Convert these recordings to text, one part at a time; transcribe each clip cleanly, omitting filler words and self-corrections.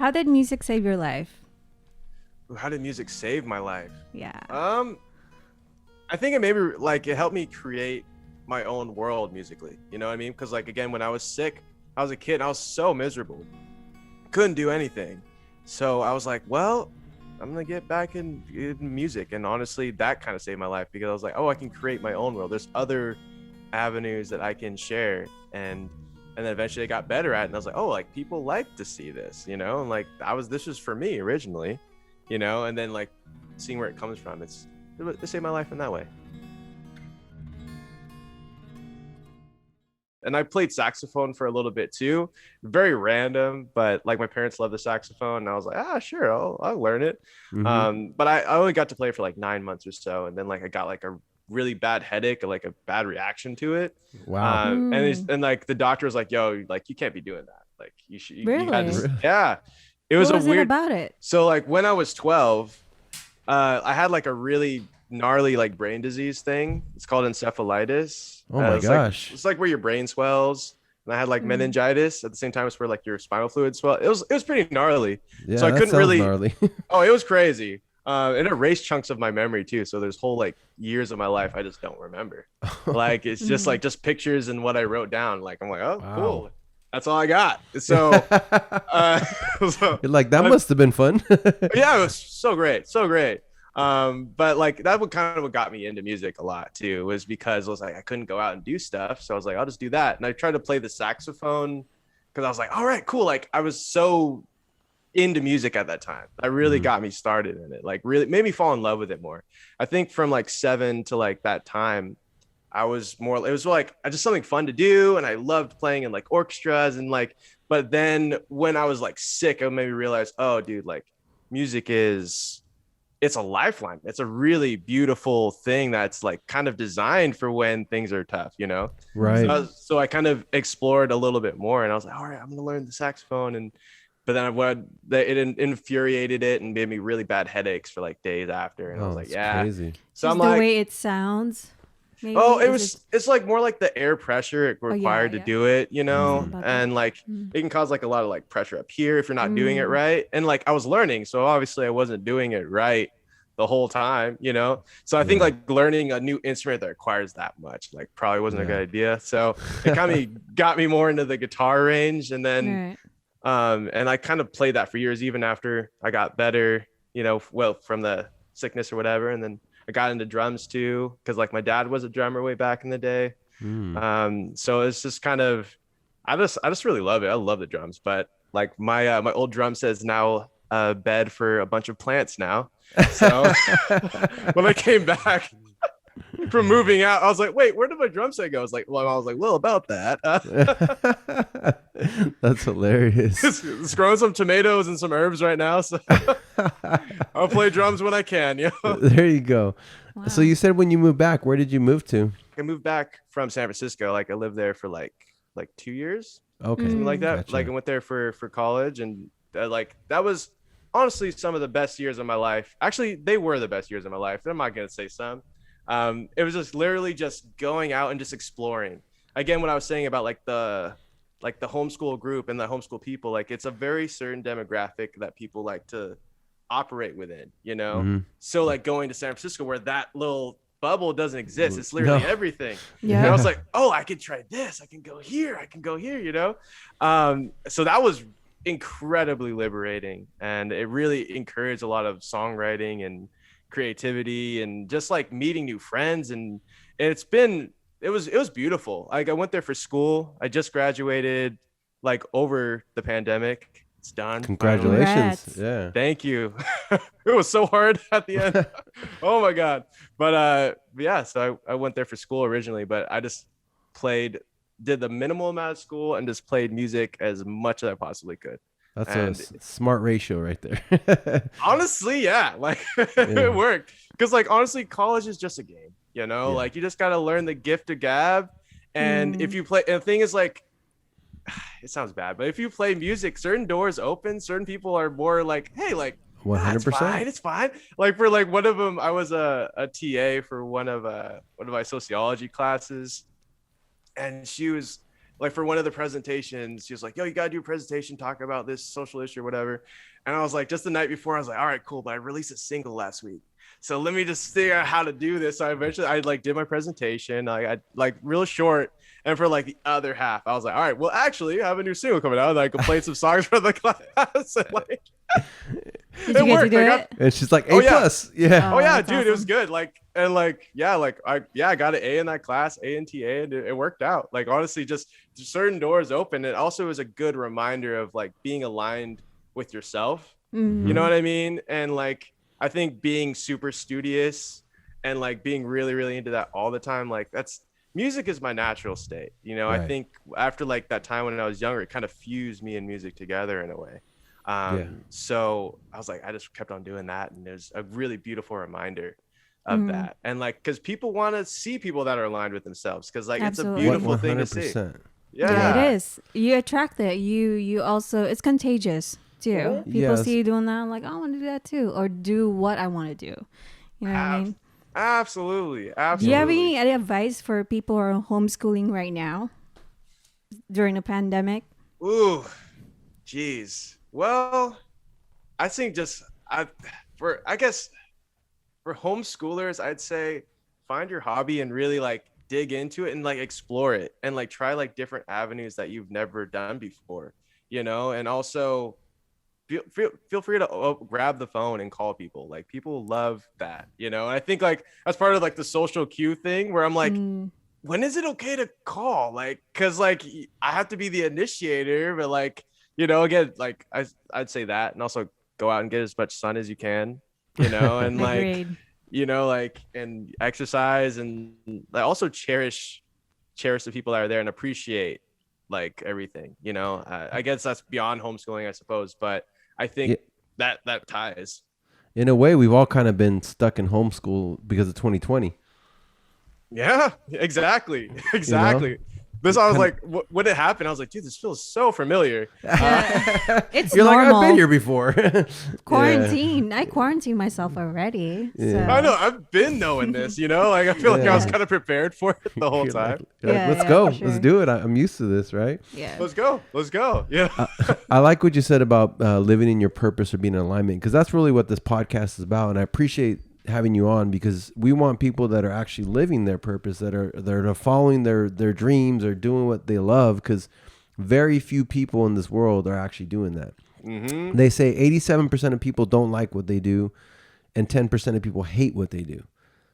How did music save your life? How did music save my life? Yeah. I think it maybe like it helped me create my own world musically. You know what I mean? Because like again, when I was sick, I was a kid and I was so miserable, couldn't do anything. So I was like, well, I'm gonna get back in music, and honestly, that kind of saved my life because I was like, oh, I can create my own world. There's other avenues that I can share, and then eventually I got better at it, and I was like, oh, like people like to see this, you know, and like this was for me originally, you know, and then like seeing where it comes from, it saved my life in that way. And I played saxophone for a little bit too, very random, but like my parents love the saxophone, and I was like, sure, I'll learn it. But I only got to play for like 9 months or so, and then like I got like a really bad headache, like a bad reaction to it. Wow. And like the doctor was like, yo, like you can't be doing that, like you should Really? you gotta, yeah, it was what was a weird it about it? So like when I was 12, I had like a really gnarly like brain disease thing. It's called encephalitis. Oh my gosh. It's like where your brain swells. And I had like meningitis at the same time as where like your spinal fluid swell. It was pretty gnarly. Yeah, so I couldn't really gnarly. Oh, it was crazy. It erased chunks of my memory too. So there's whole like years of my life I just don't remember. Like it's just like just pictures and what I wrote down. Like I'm like, oh, Wow. cool. That's all I got. So, You're like, that must have been fun. Yeah, it was so great, so great. But like that would kind of what got me into music a lot too, was because I was like I couldn't go out and do stuff, so I was like I'll just do that, and I tried to play the saxophone because I was like, all right, cool. Like I was so into music at that time. That really got me started in it. Like really made me fall in love with it more. I think from like 7 to like that time, I was more, it was like just something fun to do, and I loved playing in like orchestras and like, but then when I was like sick, I made me realize, oh dude, like music it's a lifeline. It's a really beautiful thing that's like kind of designed for when things are tough, you know? Right. So I kind of explored a little bit more, and I was like, all right, I'm gonna learn the saxophone. But then it infuriated it and gave me really bad headaches for like days after. And I was like, yeah. Crazy. So I'm the like, way it sounds. Maybe? oh, it's like more like the air pressure it required yeah. to do it, you know, About and that. like it can cause like a lot of like pressure up here if you're not doing it right. And like I was learning, so obviously I wasn't doing it right the whole time, you know. So I think like learning a new instrument that requires that much like probably wasn't a good idea. So it kind of got me more into the guitar range, and then and I kind of played that for years, even after I got better, you know, well, from the sickness or whatever. And then I got into drums too, because like my dad was a drummer way back in the day. So it's just kind of, I just really love it. I love the drums, but like my old drum set is now a bed for a bunch of plants now. So when I came back from moving out, I was like, wait, where did my drum set go? I was like, well, about that. That's hilarious. Just growing some tomatoes and some herbs right now. So I'll play drums when I can. You know? There you go. Wow. So you said when you moved back, where did you move to? I moved back from San Francisco. Like I lived there for like 2 years. Okay. Something like that. Gotcha. Like I went there for college, and like that was honestly some of the best years of my life. Actually, they were the best years of my life. I'm not gonna say some. It was just literally just going out and just exploring. Again, what I was saying about like the homeschool group and the homeschool people, like it's a very certain demographic that people like to operate within, you know. So like going to San Francisco where that little bubble doesn't exist, it's literally everything. And I was like, oh, I could try this, I can go here, you know. So that was incredibly liberating, and it really encouraged a lot of songwriting and creativity and just like meeting new friends. And it was beautiful. Like I went there for school. I just graduated like over the pandemic. It's done. Congratulations. Congrats. Yeah. Thank you. It was so hard at the end. Oh my God. But yeah, so I went there for school originally, but I just did the minimal amount of school and just played music as much as I possibly could. That's And a smart ratio right there. honestly, yeah, like it worked. Because like honestly, college is just a game, you know. Like you just got to learn the gift of gab. And if you play, and the thing is like, it sounds bad, but if you play music, certain doors open. Certain people are more like, hey, like 100%. it's fine. Like for like one of them, I was a TA for one of my sociology classes, and she was like for one of the presentations, she was like, yo, you gotta do a presentation, talk about this social issue or whatever. And I was like, just the night before, I was like, all right, cool, but I released a single last week, so let me just figure out how to do this. So I like did my presentation, I like real short, and for like the other half, I was like, all right, well, actually, I have a new single coming out, and I can play some songs for the class. And like, Did you get to do it? And she's like, A+. Oh, yeah. plus. Yeah. oh yeah, that's dude, it was awesome. good. Like, and like, yeah, like I got an A in that class, A and TA, and it worked out. Like, honestly, just certain doors open. It also was a good reminder of like being aligned with yourself. Mhm. You know what I mean? And like, I think being super studious and like being really, really into that all the time, like that's music is my natural state. You know, I Right. think after like that time when I was younger, it kind of fused me and music together in a way. Yeah. So I was like, I just kept on doing that. And there's a really beautiful reminder of Mhm. that. And like, because people want to see people that are aligned with themselves, because like Absolutely. it's a beautiful thing to see. 100%. Yeah. It is. You attract it. You also, it's contagious too. Mhm. People Yes. see you doing that, I'm like, I want to do that too, or do what I want to do. You know what I mean? Absolutely. Do you Absolutely. have any advice for people who are homeschooling right now during the pandemic? Ooh, geez. Well, I think I guess for homeschoolers, I'd say find your hobby and really like dig into it and like explore it and like try like different avenues that you've never done before, you know. And also feel free to grab the phone and call people. Like people love that, you know. And I think like that's part of like the social cue thing where I'm like, when is it okay to call? Like, cause like I have to be the initiator, but like, you know, again, like I'd say that, and also go out and get as much sun as you can, you know, and like, Agreed. you know, like, and exercise, and like also cherish the people that are there and appreciate like everything, you know. I guess that's beyond homeschooling, I suppose, but I think that ties. In a way, we've all kind of been stuck in homeschool because of 2020. Yeah, exactly. Exactly. This, I was like, when it happened, I was like, dude, this feels so familiar. It's You're normal. like, I've been here before. Quarantine. I quarantined myself already. Yeah. So. I know, I've been knowing this, you know, like I feel like I was Yeah. kind of prepared for it the whole You're time. like, you're like, Yeah, let's yeah, go. for sure. Let's do it. I'm used to this, right? Yeah. Let's go. Yeah. I like what you said about living in your purpose or being in alignment, because that's really what this podcast is about. And I appreciate having you on because we want people that are actually living their purpose, that are following their dreams or doing what they love, because very few people in this world are actually doing that. Mm-hmm. They say 87% of people don't like what they do and 10% of people hate what they do.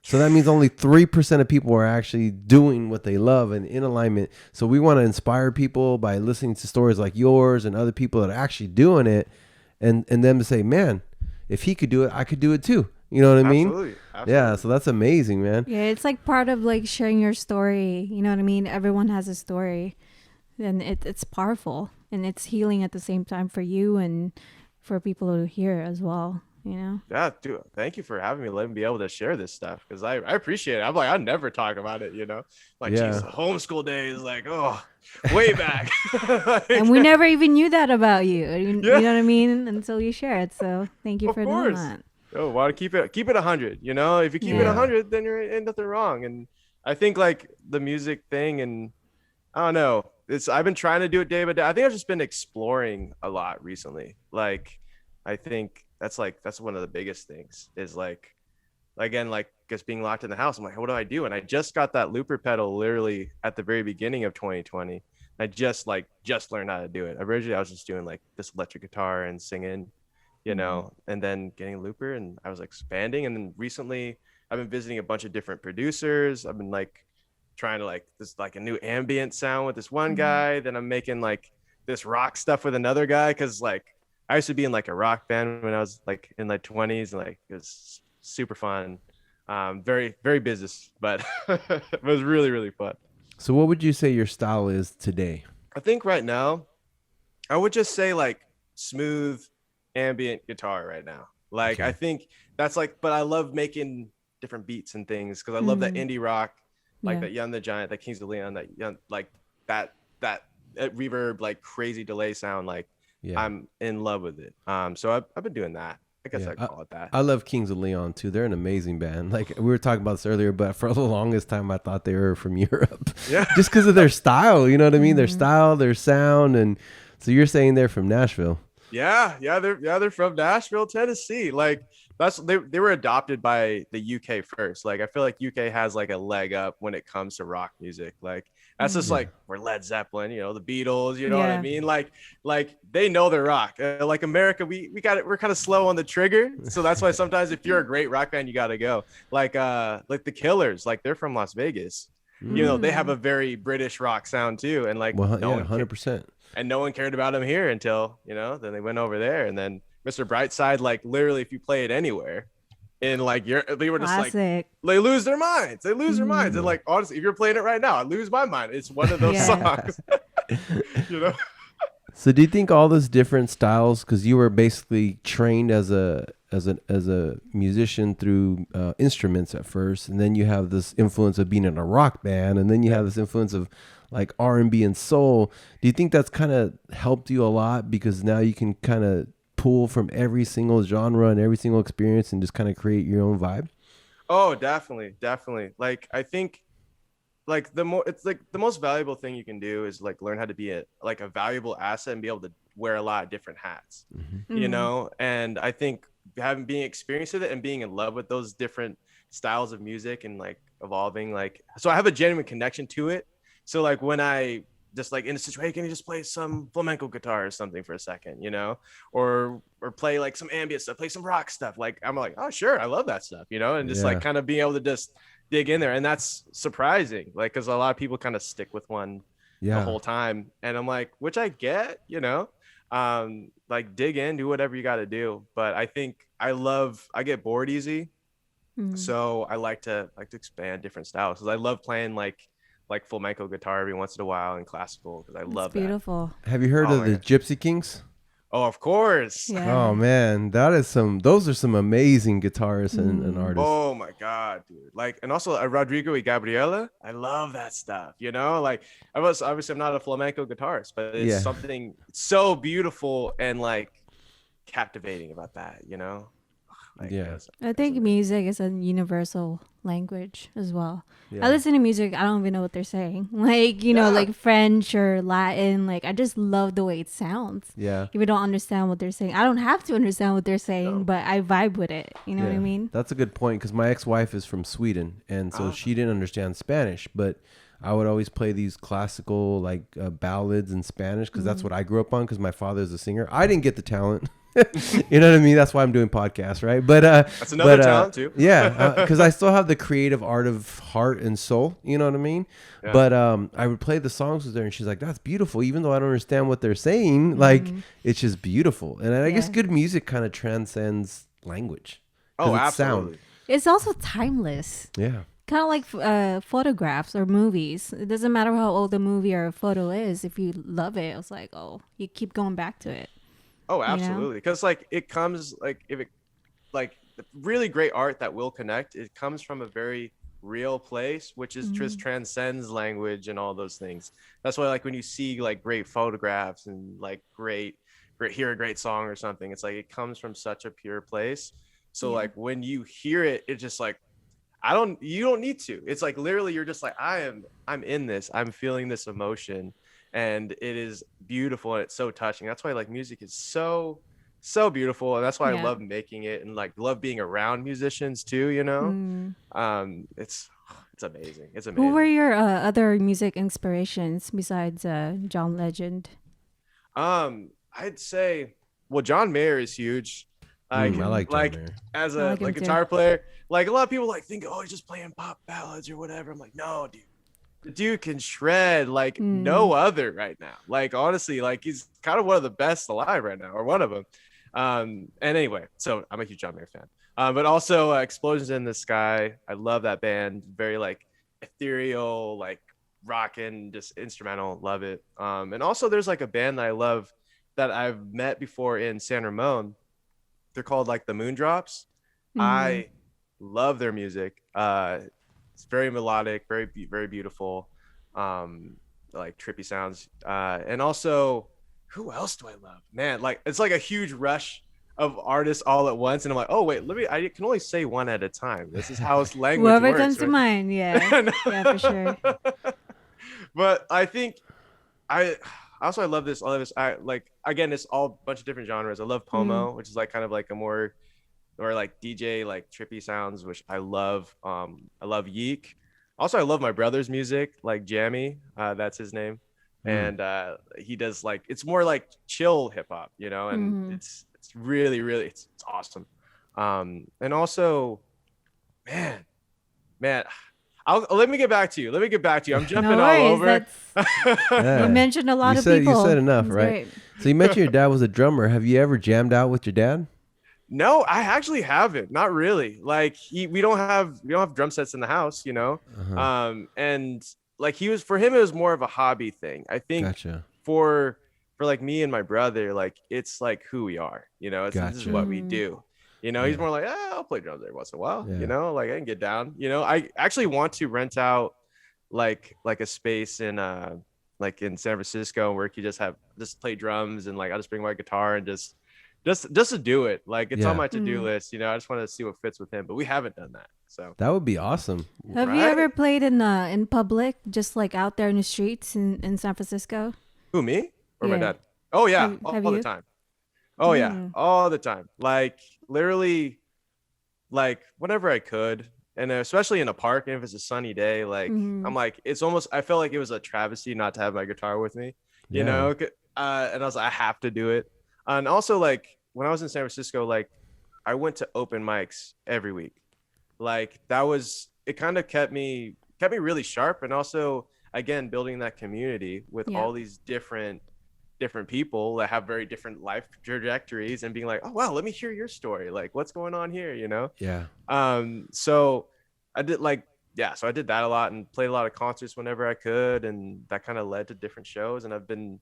So that means only 3% of people are actually doing what they love and in alignment. So we want to inspire people by listening to stories like yours and other people that are actually doing it, and them to say, man, if he could do it, I could do it too. You know what I mean? Absolutely. Yeah. So that's amazing, man. Yeah, it's like part of like sharing your story. You know what I mean? Everyone has a story, and it's powerful and it's healing at the same time for you and for people to hear as well. You know? Yeah, dude, thank you for having me. Let me be able to share this stuff, because I appreciate it. I'm like, I never talk about it, you know, like, Yeah. geez, homeschool days, like, oh, way back. And we never even knew that about you. You Yeah. know what I mean? Until you share it. So thank you Of for doing course. that. Oh, want to keep it 100, you know. If you keep it Yeah. 100, then you're ain't nothing wrong. And I think like the music thing, and I don't know, I've been trying to do it day by day. I think I've just been exploring a lot recently. Like, I think that's one of the biggest things is like, again, like just being locked in the house. I'm like, what do I do? And I just got that looper pedal literally at the very beginning of 2020. I just learned how to do it. Originally, I was just doing like this electric guitar and singing, you know, and then getting a looper, and I was expanding. And then recently I've been visiting a bunch of different producers. I've been like trying to like this, like a new ambient sound with this one guy. Then I'm making like this rock stuff with another guy. Cause like I used to be in like a rock band when I was like in my 20s, and like it was super fun. Very, very business, but it was really, really fun. So what would you say your style is today? I think right now I would just say like smooth ambient guitar right now. Like, Okay. I think that's like, but I love making different beats and things, because I love that indie rock, like Yeah. that Young the Giant, that Kings of Leon, that young, like that reverb, like crazy delay sound. Like, Yeah. I'm in love with it. So I've been doing that. I guess Yeah, I'd call it that. I love Kings of Leon too. They're an amazing band. Like we were talking about this earlier, but for the longest time, I thought they were from Europe, Yeah. just because of their style. You know what I mean? Their Mhm. style, their sound, and so you're saying they're from Nashville. They're from Nashville, Tennessee. Like they were adopted by the UK first. Like I feel like UK has like a leg up when it comes to rock music. Like that's just Yeah. like we're Led Zeppelin, you know, the Beatles, you know what I Yeah. mean? Like they know their rock. Like America, we got it. We're kind of slow on the trigger, so that's why sometimes if you're a great rock band, you got to go. Like the Killers, like they're from Las Vegas. You know, they have a very British rock sound too, and like Well, no yeah, one 100%. and no one cared about him here until, you know, then they went over there. And then Mr. Brightside, like literally if you play it anywhere in like they were just like Classic. they lose their minds, and like honestly, if you're playing it right now, I lose my mind. It's one of those Yeah. songs. You know. So do you think all those different styles, because you were basically trained as a musician through instruments at first, and then you have this influence of being in a rock band, and then you have this influence of like R&B and soul. Do you think that's kind of helped you a lot because now you can kind of pull from every single genre and every single experience and just kind of create your own vibe? Oh, definitely. Like I think like the most valuable thing you can do is like learn how to be a valuable asset and be able to wear a lot of different hats. You know, and I think being experienced with it and being in love with those different styles of music and like evolving, like, so I have a genuine connection to it. So like when I just like in a situation, can you just play some flamenco guitar or something for a second, you know, or play like some ambient stuff, play some rock stuff. Like I'm like, oh sure, I love that stuff, you know, and just like kind of being able to just dig in there. And that's surprising, like, because a lot of people kind of stick with one the whole time. And I'm like, which I get, you know, like dig in, do whatever you got to do. But I think I get bored easy. So I like to expand different styles because I love playing like flamenco guitar every once in a while and classical because I love that. Beautiful. Have you heard of the Gypsy Kings? Oh, of course. Yeah. Oh man, those are some amazing guitarists and artists. Oh my God, dude. Like, and also Rodrigo y Gabriela. I love that stuff, you know, like I'm not a flamenco guitarist, but it's something so beautiful and like captivating about that, you know? Like, I think music is a universal language as well. Yeah. I listen to music, I don't even know what they're saying. Like, you know, like French or Latin. Like, I just love the way it sounds. Yeah. If I don't understand what they're saying, I don't have to understand what they're saying, but I vibe with it. You know what I mean? That's a good point because my ex-wife is from Sweden, and so she didn't understand Spanish, but I would always play these classical like ballads in Spanish because that's what I grew up on because my father is a singer. I didn't get the talent. You know what I mean? That's why I'm doing podcasts, right? But that's another talent too. Yeah, because I still have the creative art of heart and soul. You know what I mean? Yeah. But I would play the songs with her, and she's like, "That's beautiful," even though I don't understand what they're saying. Like it's just beautiful, and I guess good music kind of transcends language. Oh, absolutely. Sound. It's also timeless. Yeah. Kind of like photographs or movies. It doesn't matter how old a movie or a photo is. If you love it, it's like, oh, you keep going back to it. Oh, absolutely. Because like it comes like if it like really great art that will connect, it comes from a very real place, which is just transcends language and all those things. That's why like when you see like great photographs and like hear a great song or something, it's like it comes from such a pure place. So like when you hear it, it's just like you don't need to. It's like literally you're just like I'm in this. I'm feeling this emotion. And it is beautiful and it's so touching. That's why like music is so beautiful, and that's why I love making it and like love being around musicians too, you know. It's amazing. It's amazing. Who were your other music inspirations besides John Legend? I'd say John Mayer is huge. I like John Mayer. As a guitar player. Like a lot of people like think, oh, he's just playing pop ballads or whatever. I'm like, no, dude. The dude can shred like no other right now. Like honestly, like he's kind of one of the best alive right now, or one of them. And anyway, so I'm a huge John Mayer fan. But also Explosions in the Sky. I love that band. Very like ethereal, like rockin', just instrumental. Love it. And also there's like a band that I love that I've met before in San Ramon. They're called like the Moondrops. I love their music. It's very melodic, very very beautiful, like trippy sounds. And also, who else do I love? Man, like it's like a huge rush of artists all at once, and I'm like, oh wait, I can only say one at a time. This is how language Whoever works, comes to right? mind, yeah. Yeah, for sure. But I think I I love this. I love this. I like, again, it's all a bunch of different genres. I love Pomo, which is like kind of like a more or like DJ like trippy sounds, which I love. I love Yeek. Also, I love my brother's music, like Jammy. That's his name, and he does like, it's more like chill hip hop, you know, and it's really really it's awesome. And also, man, let me get back to you. I'm jumping No all worries. over. Yeah. You mentioned a lot You of said, people. You said enough, That's right? great. So you mentioned your dad was a drummer. Have you ever jammed out with your dad? No, I actually haven't. Not really. Like we don't have drum sets in the house, you know. And like for him it was more of a hobby thing. I think Gotcha. for like me and my brother, like it's like who we are, you know. This is Gotcha. what we do. You know, he's more like, I'll play drums every once in a while. Yeah. You know, like I can get down. You know, I actually want to rent out like a space in like in San Francisco where you just play drums, and like I'll just bring my guitar and just to do it. Like it's on my to-do list, you know. I just want to see what fits with him, but we haven't done that. So That would be awesome. Have you ever played in public, just like out there in the streets in San Francisco? who, me or my Yeah. dad? Oh yeah, Have all the you? time. Oh yeah, all the time. Like literally, like whenever I could, and especially in a park, and if it's a sunny day, like I'm like, it's almost, I felt like it was a travesty not to have my guitar with me, you know. And I was like, I have to do it. And also, like when I was in San Francisco, like I went to open mics every week. Like it kind of kept me really sharp, and also again building that community with all these different people that have very different life trajectories, and being like, oh wow, let me hear your story, like what's going on here, you know. So I did so I did that a lot and played a lot of concerts whenever I could, and that kind of led to different shows. And I've been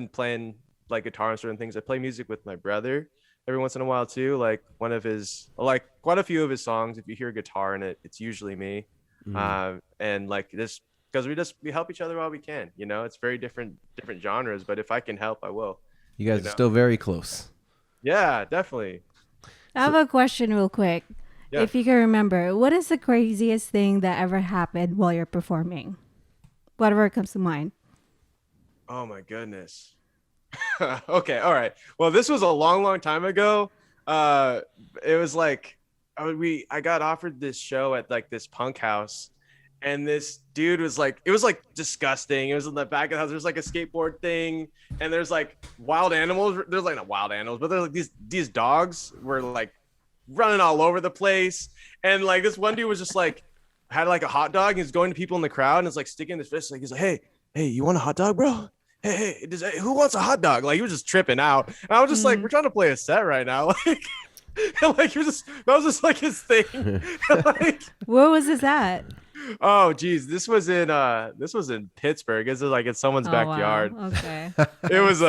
playing like guitar and certain things. I play music with my brother every once in a while too, like quite a few of his songs, if you hear guitar in it, it's usually me. And like this, because we help each other while we can, you know. It's very different genres, but if I can help, I will. You guys are still very close. Yeah, definitely. I have a question real quick. Yeah. If you can remember, what is the craziest thing that ever happened while you're performing? Whatever comes to mind. Oh my goodness. Okay, all right. Well, this was a long time ago. It was like I got offered this show at like this punk house, and this dude was like, it was like disgusting. It was in the back of the house. There's like a skateboard thing, and there's like wild animals. There's like not wild animals, but there's like these dogs were like running all over the place. And like this one dude was just like, had like a hot dog. He's going to people in the crowd and it's like sticking his fist. Like he's like, hey, you want a hot dog, bro? Hey, who wants a hot dog? Like he was just tripping out. And I was just like, we're trying to play a set right now. Like that was just like his thing. Like, Where was this at? oh geez, this was in Pittsburgh. This is like in someone's backyard. Wow. Okay. It was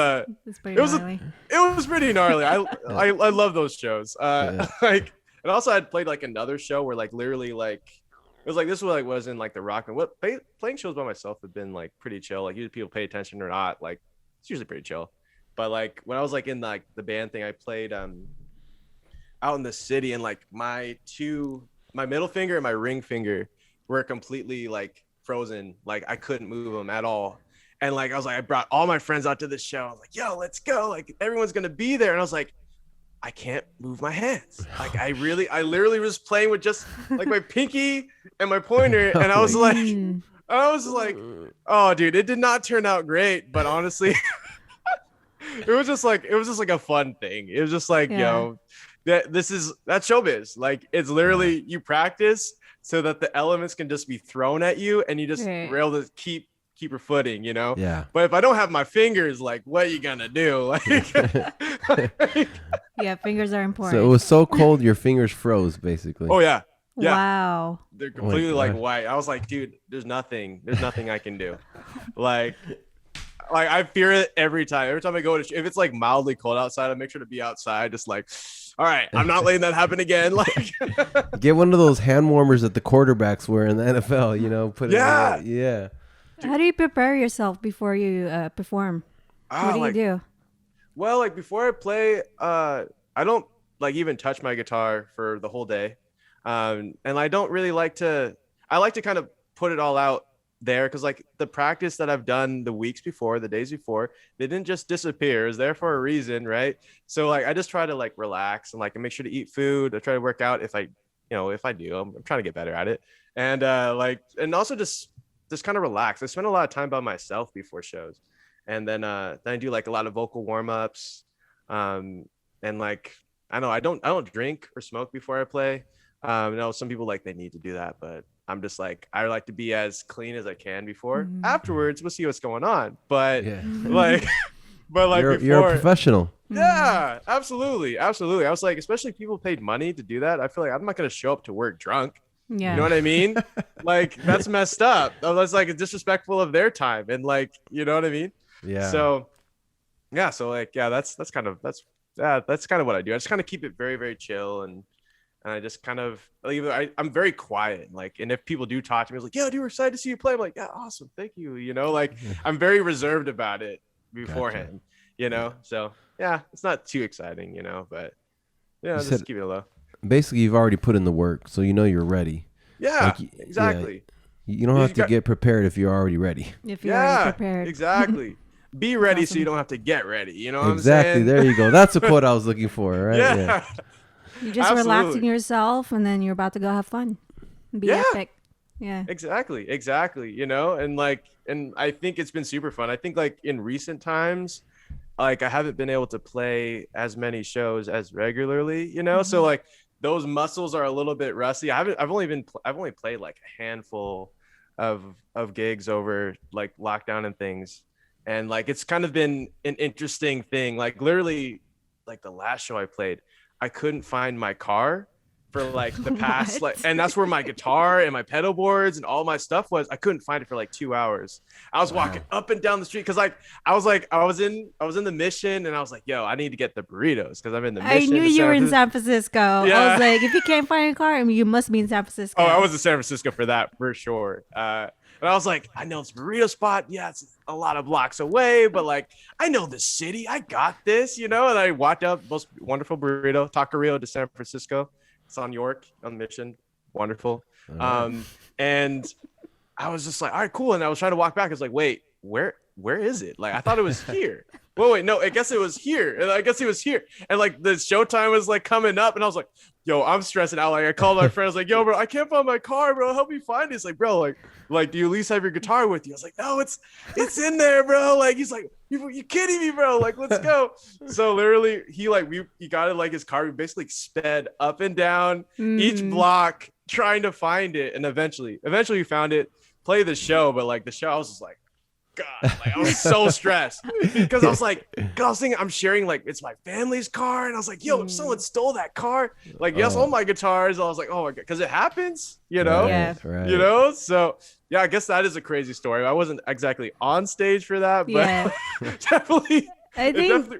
It's pretty gnarly. it was pretty gnarly. I love those shows. Like, and also I'd played like another show where like literally like it was like, this was like was in like the rock and what playing shows by myself have been like pretty chill. Like usually people pay attention or not. Like it's usually pretty chill. But like when I was like in like the band thing, I played out in the city, and like my middle finger and my ring finger were completely like frozen. Like I couldn't move them at all. And like I was like, I brought all my friends out to this show. I was like, yo, let's go. Like everyone's gonna be there. And I was like, I can't move my hands. Like I literally was playing with just like my pinky and my pointer. And I was like, oh dude, it did not turn out great. But honestly, it was just like a fun thing. It was just like, yo, that's showbiz. Like it's literally you practice so that the elements can just be thrown at you and you just are able to keep your footing, you know? Yeah. But if I don't have my fingers, like what are you gonna do? Like Yeah, fingers are important. So it was so cold your fingers froze basically. oh yeah. Wow. They're completely like white. I was like, dude, there's nothing I can do. Like I fear it every time. Every time I go to if it's like mildly cold outside, I make sure to be outside, just like, all right, I'm not letting that happen again. Like Get one of those hand warmers that the quarterbacks wear in the NFL, you know, put it yeah. How do you prepare yourself before you perform? What do you do? Well, like before I play, I don't like even touch my guitar for the whole day. And I don't really like to, I like to kind of put it all out there because like the practice that I've done the weeks before, the days before, they didn't just disappear. It's there for a reason, right? So like I just try to like relax and like make sure to eat food. I try to work out if I, if I do, I'm trying to get better at it. And and also just kind of relax. I spend a lot of time by myself before shows. And then I do like a lot of vocal warm-ups. And like I know I don't drink or smoke before I play. I know some people like they need to do that, but I'm just like I like to be as clean as I can before. Afterwards, we'll see what's going on. But like, but like you're a professional. Yeah, absolutely. I was like, especially if people paid money to do that. I feel like I'm not gonna show up to work drunk. Yeah. You know what I mean? Like that's messed up. That's like disrespectful of their time, and like you know what I mean? Yeah. So like that's kind of what I do. I just kind of keep it very, very chill and I just kind of I'm very quiet. Like, and if people do talk to me, it's like, yeah, dude, we're excited to see you play. I'm like, yeah, awesome, thank you. Like I'm very reserved about it beforehand. Gotcha. So yeah, it's not too exciting, but just keep it low. Basically, you've already put in the work, so you're ready. Yeah, exactly. Yeah, you don't have to get prepared if you're already ready. If you're already prepared. Exactly. Be ready awesome. So you don't have to get ready. You know what exactly. I'm saying? There you go. That's the quote I was looking for, right? Yeah. You're just relaxing yourself, and then you're about to go have fun. Be epic. Yeah. Exactly. And I think it's been super fun. I think like in recent times, like I haven't been able to play as many shows as regularly, so like those muscles are a little bit rusty. I've only played like a handful of gigs over like lockdown and things. And like it's kind of been an interesting thing. Like literally like the last show I played, I couldn't find my car for like the past and that's where my guitar and my pedal boards and all my stuff was. I couldn't find it for like 2 hours. I was walking up and down the street because like I was in the Mission and I was like, yo, I need to get the burritos because I'm in the Mission. I knew you were in San Francisco. Yeah. I was like, if you can't find a car, you must be in San Francisco. Oh, I was in San Francisco for that for sure. And I was like, I know it's a burrito spot. Yeah, it's a lot of blocks away, but like, I know the city. I got this, And I walked up, most wonderful burrito, Taqueria de San Francisco. It's on York, on Mission. Wonderful. And I was just like, all right, cool. And I was trying to walk back. I was like, wait, where is it? Like, I thought it was here. Well, wait, no, I guess it was here. And I guess it was here. And like the showtime was like coming up. And I was like, yo, I'm stressing out. Like I called my friend. I was like, yo, bro, I can't find my car, bro. Help me find it. He's like, bro, like, do you at least have your guitar with you? I was like, no, it's in there, bro. Like, he's like, you kidding me, bro? Like, let's go. So literally he got it like his car. We basically sped up and down each block trying to find it. And eventually we found it, play the show. But like the show, I was just like, God, like I was so stressed because I was thinking I'm sharing like it's my family's car, and I was like, yo, if someone stole that car, like yes, all my guitars. I was like, oh my God, because it happens, Yeah. Right. So yeah, I guess that is a crazy story. I wasn't exactly on stage for that, but definitely. I think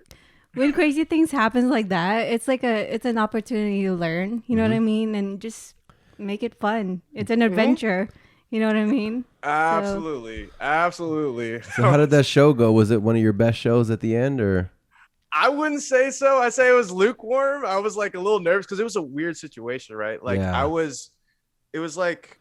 when crazy things happen like that, it's like it's an opportunity to learn. You know what I mean, and just make it fun. It's an adventure. You know what I mean? Absolutely. So how did that show go? Was it one of your best shows at the end, or? I wouldn't say so. I'd say it was lukewarm. I was like a little nervous because it was a weird situation, right? Like I was like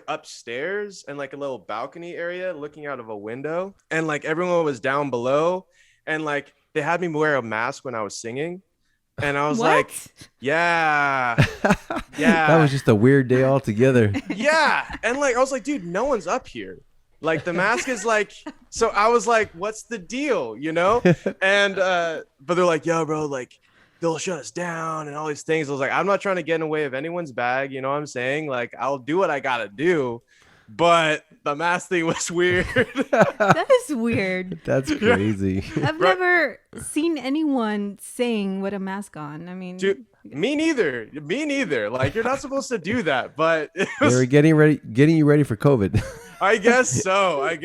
upstairs in like a little balcony area looking out of a window, and like everyone was down below, and like they had me wear a mask when I was singing. And I was like, yeah. That was just a weird day altogether. Yeah. And like, I was like, dude, no one's up here. Like the mask is like, so I was like, what's the deal? And, but they're like, yo, bro, like they'll shut us down and all these things. I was like, I'm not trying to get in the way of anyone's bag. You know what I'm saying? Like, I'll do what I got to do. But the mask thing was weird. That is weird. That's crazy. I've never seen anyone sing with a mask on. I mean, dude, me neither. Like, you're not supposed to do that, but they were getting you ready for COVID. I guess so. I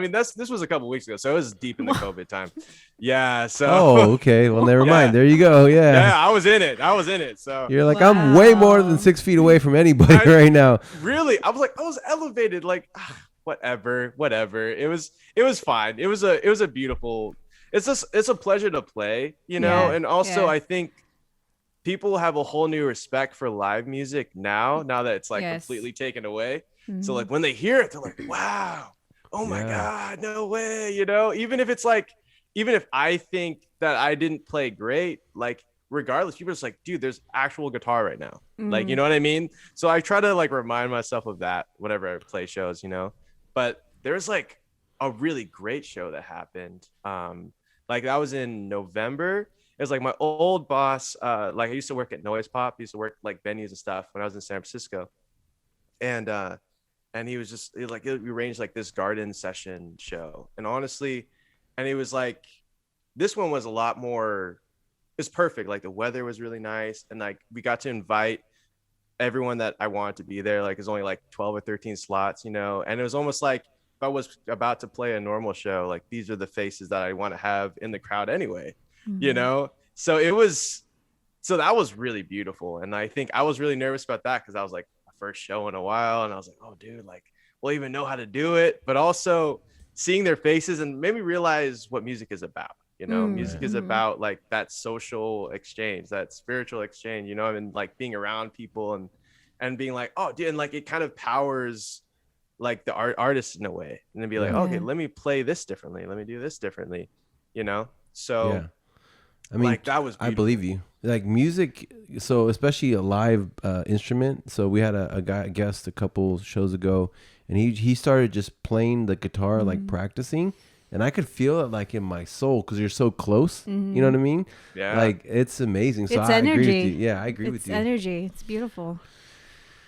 mean, this was a couple weeks ago, so it was deep in the COVID time. Yeah. So. Oh, okay. Well, never mind. There you go. Yeah. Yeah, I was in it. So. You're like, I'm way more than 6 feet away from anybody right now. Really, I was elevated. Like, whatever. It was fine. It was a beautiful it's a pleasure to play, you know. Yeah, And also yeah. I think people have a whole new respect for live music now that it's like Yes. completely taken away. So Mhm. like when they hear it, they're like, wow, oh my Yeah. God, no way, you know. Even if it's like, even if I think that I didn't play great, like regardless, people are just like, dude, there's actual guitar right now, like, you Mm. know what I mean. So I try to like remind myself of that whenever I play shows, you know. But there's like a really great show that happened, like that was in November. It was like my old boss, like I used to work at Noise Pop, I used to work like venues and stuff when I was in San Francisco. And he was just like, we arranged like this garden session show. And honestly, and he was like, this one was a lot more, it's perfect. Like the weather was really nice. And like we got to invite everyone that I wanted to be there. Like it's only like 12 or 13 slots, you know. And it was almost like if I was about to play a normal show, like these are the faces that I want to have in the crowd anyway, you Mhm. know. So it was, so that was really beautiful. And I think I was really nervous about that because I was like my first show in a while, and I was like, oh dude, like we'll even know how to do it. But also seeing their faces and made me realize what music is about. You know, Mm. music Right. is Mhm. about like that social exchange, that spiritual exchange, you know, and like being around people and being like, oh dude, and like it kind of powers like the artist in a way. And then be like, Yeah. okay, Yeah. let me play this differently, let me do this differently, you know. So Yeah. I mean, like that was I believe beautiful. you. Like music, so especially a live instrument. So we had a guy a guest a couple shows ago, and he started just playing the guitar, like Mm. practicing, and I could feel it like in my soul because you're so close. You know Mhm. what I mean? Yeah, Like it's amazing. So It's I agree with you. energy. Yeah, I agree with It's you. energy. It's beautiful.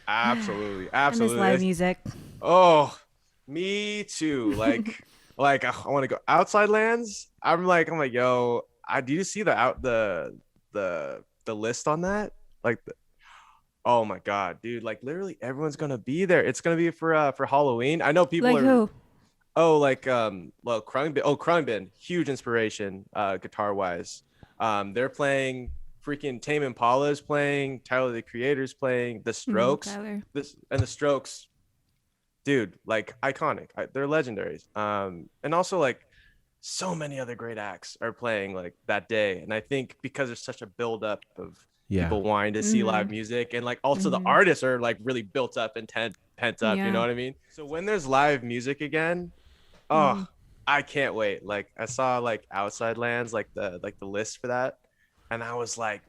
absolutely, I miss live absolutely. music. Oh, me too. Like I want to go outside lands. I'm like, yo, I do you see the list on that? Like, oh my god, dude! Like literally everyone's gonna be there. It's gonna be for Halloween. I know people Like are. who? Oh, like well, Krungbin. Oh, Krungbin, huge inspiration, guitar wise. They're playing. Freaking Tame Impala's playing. Tyler the Creator's playing. The Mm, Strokes. Tyler. The Strokes, dude, like iconic. They're legendaries. And also like so many other great acts are playing like that day. And I think because there's such a buildup of Yeah. people wanting to see live Mhm. music, and like also the Mhm. artists are like really built up and pent up. You know Yeah. what I mean? So when there's live music again, oh, Mhm. I can't wait. Like I saw like Outside Lands, like the list for that, and I was like,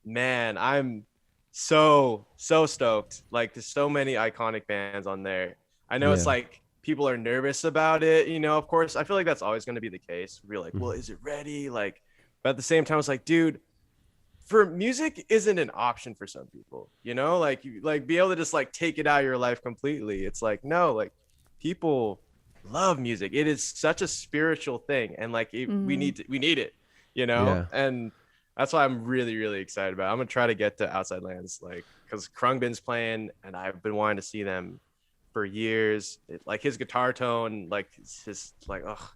man, I'm so stoked. Like there's so many iconic bands on there. I know it's Yeah. like people are nervous about it, you know, of course. I feel like that's always going to be the case. We're like, well, Mhm. is it ready? Like, but at the same time, it's like, dude, for music isn't an option for some people, you know, like you like be able to just like take it out of your life completely. It's like, no, like people love music. It is such a spiritual thing. And like Mhm. we need it, you know? Yeah. And that's why I'm really, really excited about it. I'm gonna try to get to Outside Lands, like because Krungbin's playing and I've been wanting to see them for years. Like his guitar tone, like it's just like oh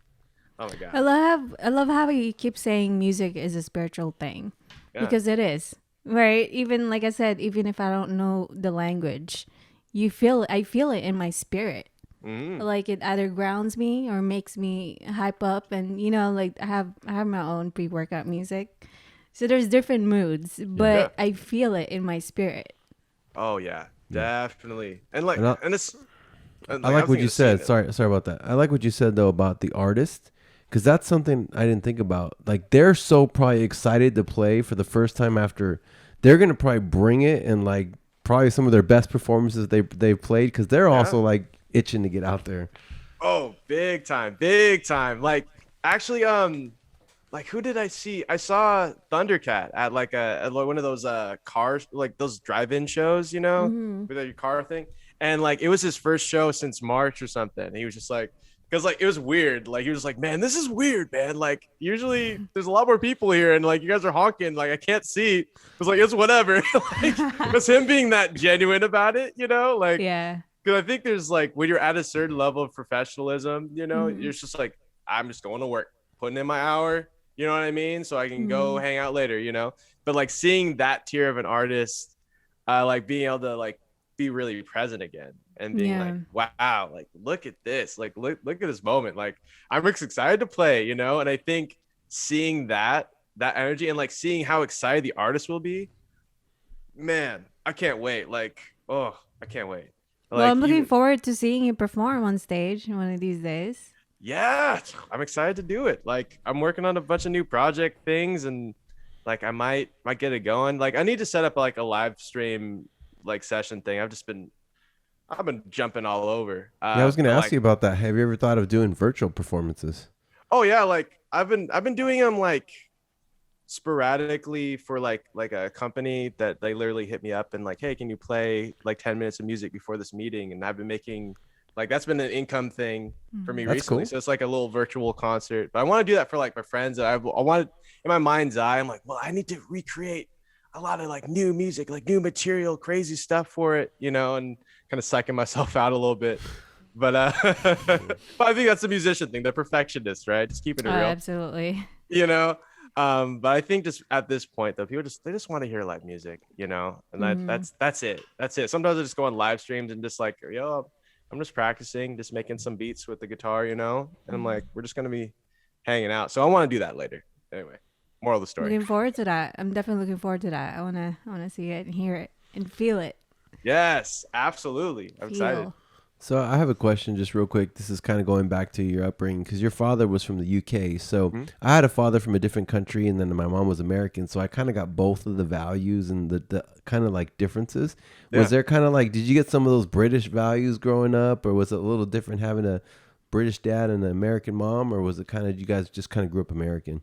my god. I love how you keep saying music is a spiritual thing, Yeah. because it is. Right? Even like I said, even if I don't know the language, I feel it in my spirit. Mm-hmm. Like it either grounds me or makes me hype up, and like I have my own pre-workout music. So there's different moods, Yeah. Yeah. but I feel it in my spirit. Oh yeah, Yeah. definitely. And I, And it's and I like I like was what thinking you of seeing said. it. Sorry about that. I like what you said though about the artist, because that's something I didn't think about. Like they're so probably excited to play for the first time after. They're gonna probably bring it and like probably some of their best performances they've played because they're Yeah. also like itching to get out there. Oh, big time, big time. Like actually, like who did I see? I saw Thundercat at like at like one of those cars, like those drive-in shows, you know, Mm-hmm. with your car thing. And like it was his first show since March or something. And he was just like, because like it was weird. Like he was like, man, this is weird, man. Like usually there's a lot more people here, and like you guys are honking. Like I can't see. It was like it's whatever. Like it was him being that genuine about it, you know, like. Yeah. Because I think there's like when you're at a certain level of professionalism, you know, Mm-hmm. you're just like, I'm just going to work, putting in my hour, you know what I mean? So I can go Mm-hmm. hang out later, you know? But like seeing that tier of an artist, like being able to like be really present again and being Yeah. like, wow, like look at this, like look at this moment. Like I'm excited to play, you know? And I think seeing that energy and like seeing how excited the artist will be, man, I can't wait. Like, oh, I can't wait. Well, Like I'm looking even, forward to seeing you perform on stage one of these days. yeah, I'm excited to do it. Like I'm working on a bunch of new project things and like I might get it going. Like I need to set up like a live stream like session thing. I've been jumping all over. Yeah, I was going to But ask like, you about that. Have you ever thought of doing virtual performances? oh yeah, like I've been doing them like sporadically for like a company that they literally hit me up and like, hey, can you play like 10 minutes of music before this meeting? And I've been making like that's been an income thing for me That's recently. cool. So it's like a little virtual concert. But I want to do that for like my friends. I wanted in my mind's eye. I'm like, well, I need to recreate a lot of like new music, like new material, crazy stuff for it, you know, and kind of psyching myself out a little bit. But but I think that's the musician thing, the perfectionist, right? Just keeping it Oh, real, absolutely. you know. But I think just at this point though, people just want to hear live music, you know, and that's it. Sometimes I just go on live streams and just like, yo, I'm just practicing, just making some beats with the guitar, you know, and I'm like, we're just gonna be hanging out. So I want to do that later. Anyway, moral of the story. Looking forward to that. I'm definitely looking forward to that. I wanna see it and hear it and feel it. Yes, absolutely. I'm excited. Feel. So I have a question just real quick. This is kind of going back to your upbringing because your father was from the UK. So I had a father from a different country and then my mom was American. So I kind of got both of the values and the kind of like differences. Yeah. Was there kind of like, did you get some of those British values growing up or was it a little different having a British dad and an American mom or was it kind of, you guys just kind of grew up American?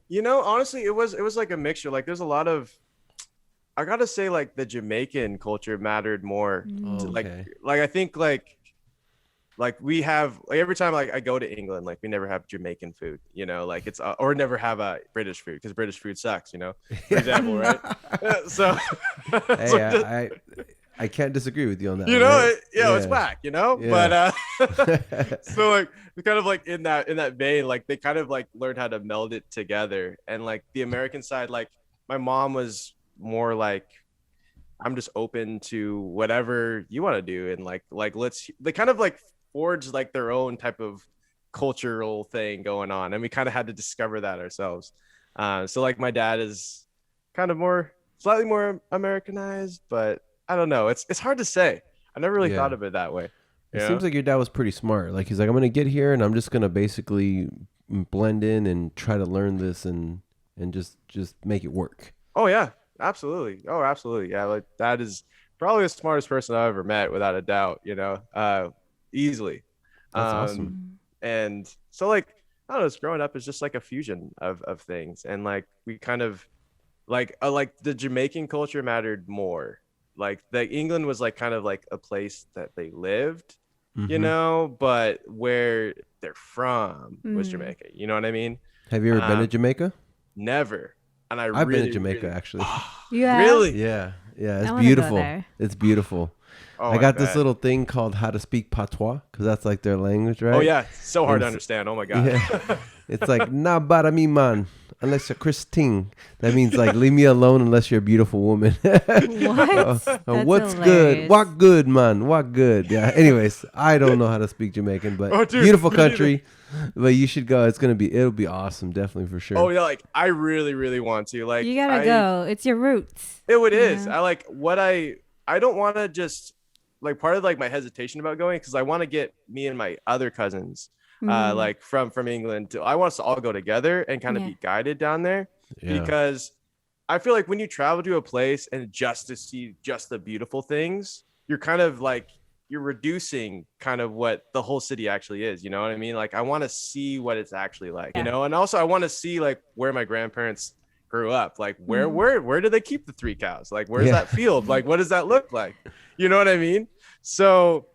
You know, honestly, it was like a mixture. Like there's a lot of I gotta say, like the Jamaican culture mattered more. Oh, Like, okay. I think like we have like every time like I go to England, like we never have Jamaican food, you know, like it's or never have a British food because British food sucks, you know, for example, right? So, so just, Hey, I can't disagree with you on that. you one, know, right? it's whack, you know, Yeah. but so like we kind of like in that vein, like they kind of like learned how to meld it together, and like the American side, like my mom was more like I'm just open to whatever you want to do and like let's they kind of like forged like their own type of cultural thing going on and we kind of had to discover that ourselves. So like my dad is kind of more slightly more Americanized, but I don't know, it's hard to say. I never really thought Yeah. of it that way. It Yeah. seems like your dad was pretty smart. Like he's like, I'm gonna get here and I'm just gonna basically blend in and try to learn this and just make it work. Oh yeah, absolutely. Oh, absolutely. Yeah, like that is probably the smartest person I've ever met, without a doubt. You know, easily. That's awesome. And so like I don't know, it's growing up is just like a fusion of things, and like we kind of like the Jamaican culture mattered more. Like the England was like kind of like a place that they lived, you Mhm. know, but where they're from was Jamaica. You know what I mean? Have you ever been to Jamaica? Never. And I've really, been to Jamaica really, actually. Yeah. really. Yeah, I it's wanna go beautiful. there. It's beautiful. Oh, I got this bet. little thing called how to speak patois because that's like their language, right? Oh yeah, it's so hard to And understand. Oh my god. Yeah. It's like na bara mi man unless you're Christine. That means like leave me alone unless you're a beautiful woman. What? What's That's good? hilarious. What good, man? What good? Yeah. Anyways, I don't know how to speak Jamaican, but Oh, dude, beautiful me neither. country. But you should go. It'll be awesome, definitely for sure. Oh yeah, like I really, really want to. Like You gotta go. It's your roots. It is. Yeah. I like what I don't want to just like part of like my hesitation about going because I want to get me and my other cousins like from England to I want us to all go together and kind of Yeah. be guided down there Yeah. because I feel like when you travel to a place and just to see just the beautiful things, you're kind of like you're reducing kind of what the whole city actually is. You know what I mean? Like I want to see what it's actually like, you Yeah. know, and also I want to see like where my grandparents grew up, like where do they keep the 3 cows? Like where's Yeah. that field? Like what does that look like? You know what I mean? So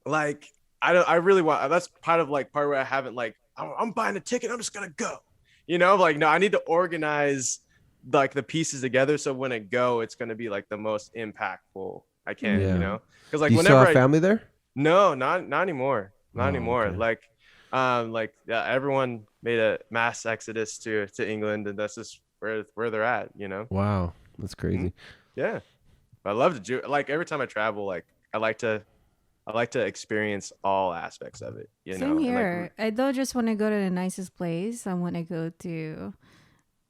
like I really want that's part where I haven't like I'm buying a ticket, I'm just gonna go. You know, like no, I need to organize like the pieces together so when I go, it's gonna be like the most impactful I can, Yeah. you know? Because like Do you still whenever have family there? no, not anymore. Not Oh, anymore. okay. Like yeah, everyone made a mass exodus to England, and that's just where they're at, you know. Wow, that's crazy. Yeah, I love to do like every time I travel, like I like to I like to experience all aspects of it, Same and like here. I don't just want to go to the nicest place. I want to go to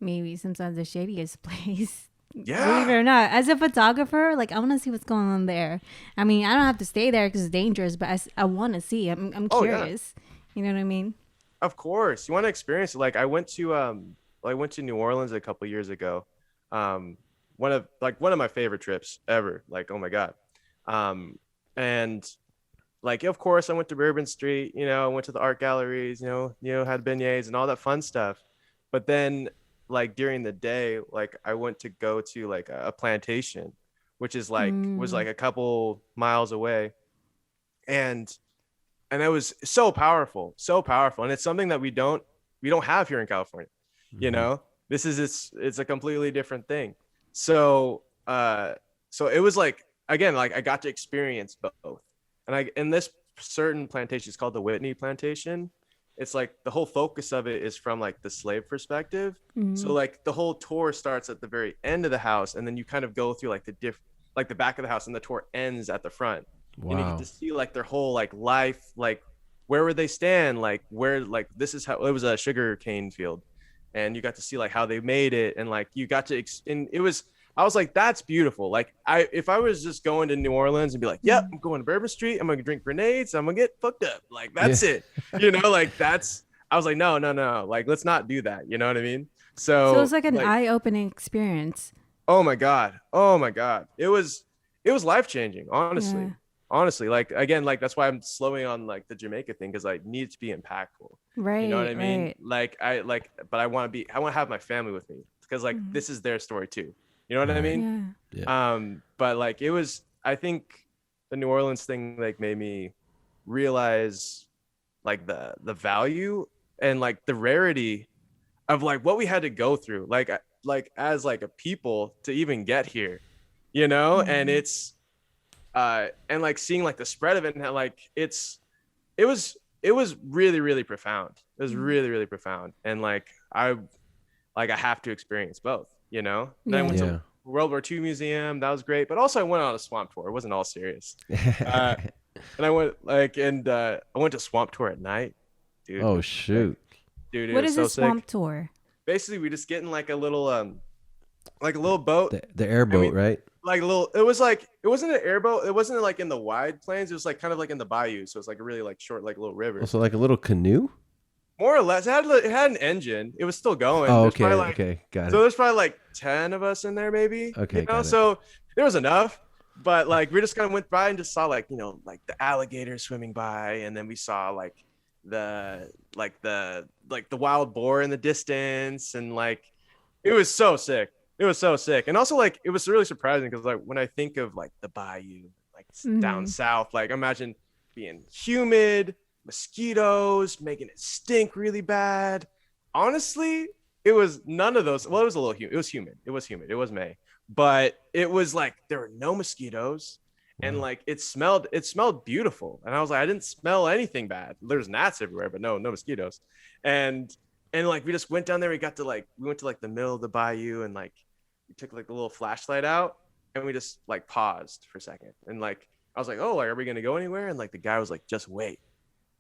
maybe sometimes the shadiest place. Believe it yeah. or not, as a photographer, like I want to see what's going on there. I mean, I don't have to stay there because it's dangerous, but I want to see. I'm Oh yeah. curious. You know what I mean? Of course. You want to experience it. Like I went to New Orleans a couple years ago. Um one of my favorite trips ever. Like, oh my God. Um and like of course I went to Bourbon Street, I went to the art galleries, had beignets and all that fun stuff. But then like during the day, like I went to go to like a plantation, which is like was Mm. like a couple miles away. And it was so powerful. And it's something that we don't have here in California. You Mhm. know, it's a completely different thing. So so it was like, again, like I got to experience both. And in this certain plantation, it's called the Whitney plantation. It's like the whole focus of it is from like the slave perspective. So Mm. like the whole tour starts at the very end of the house, and then you kind of go through like like the back of the house, and the tour ends at the front. And you get to Wow. see like their whole like life, like where would they stand, like where, like this is how it was, a sugar cane field. And you got to see like how they made it, and like you got to and it was, I was like, that's beautiful. Like if I was just going to New Orleans and be like, yep, Mm. I'm going to Bourbon Street, I'm gonna drink grenades, I'm gonna get fucked up, like Yeah. that's it. Like that's, I was like, no, no, no, like let's not do that, you know what I mean? So it's So like an like, eye-opening experience. oh my God. Oh my God. It was life changing, Yeah. honestly. Honestly, like again, like that's why I'm slowing on like the Jamaica thing, because I need it to be impactful. You know what Right. I mean? Right. Like but I want to have my family with me, because like Mm. this is their story too. You know what I Right. mean? Yeah. Yeah. But like I think the New Orleans thing like made me realize like the value and like the rarity of like what we had to go through, like as like a people to even get here, and Mm. and like seeing like the spread of it, and how, like it was it was really, really profound. It was Mm. really, really profound. And I have to experience both, And I went Yeah. to Yeah. World War II Museum. That was great. But also I went on a swamp tour. It wasn't all serious. Uh, and I went I went to swamp tour at night. Dude, it Oh was sick. shoot. Dude, it What was is a so sick. swamp tour? Basically, we just get in like a little boat. The And airboat, we right? like a little, it was like, it wasn't an airboat. It wasn't like in the wide plains. It was like kind of like in the bayou. So it's like a really like short, like little river. Also like a little canoe? More or less. It had an engine. It was still going. Oh, There's probably okay. like, Okay. Got so it. there's probably like 10 of us in there, maybe, Okay, got it. So there was enough. But like we just kind of went by and just saw like, like the alligators swimming by. And then we saw like the wild boar in the distance. And like, it was so sick. It was so sick. And also like, it was really surprising because like when I think of like the bayou, like down Mm. south, like imagine being humid, mosquitoes making it stink really bad. Honestly, it was none of those. Well, it was a little humid. It was humid. It was humid. It was May, but it was like there were no mosquitoes, and Wow. like it smelled beautiful. And I was like, I didn't smell anything bad. There's gnats everywhere, but no mosquitoes. And like we just went down there. We went to like the middle of the bayou, and like we took like the little flashlight out, and we just like paused for a second, and like I was like, oh, like are we gonna go anywhere? And like the guy was like, just wait.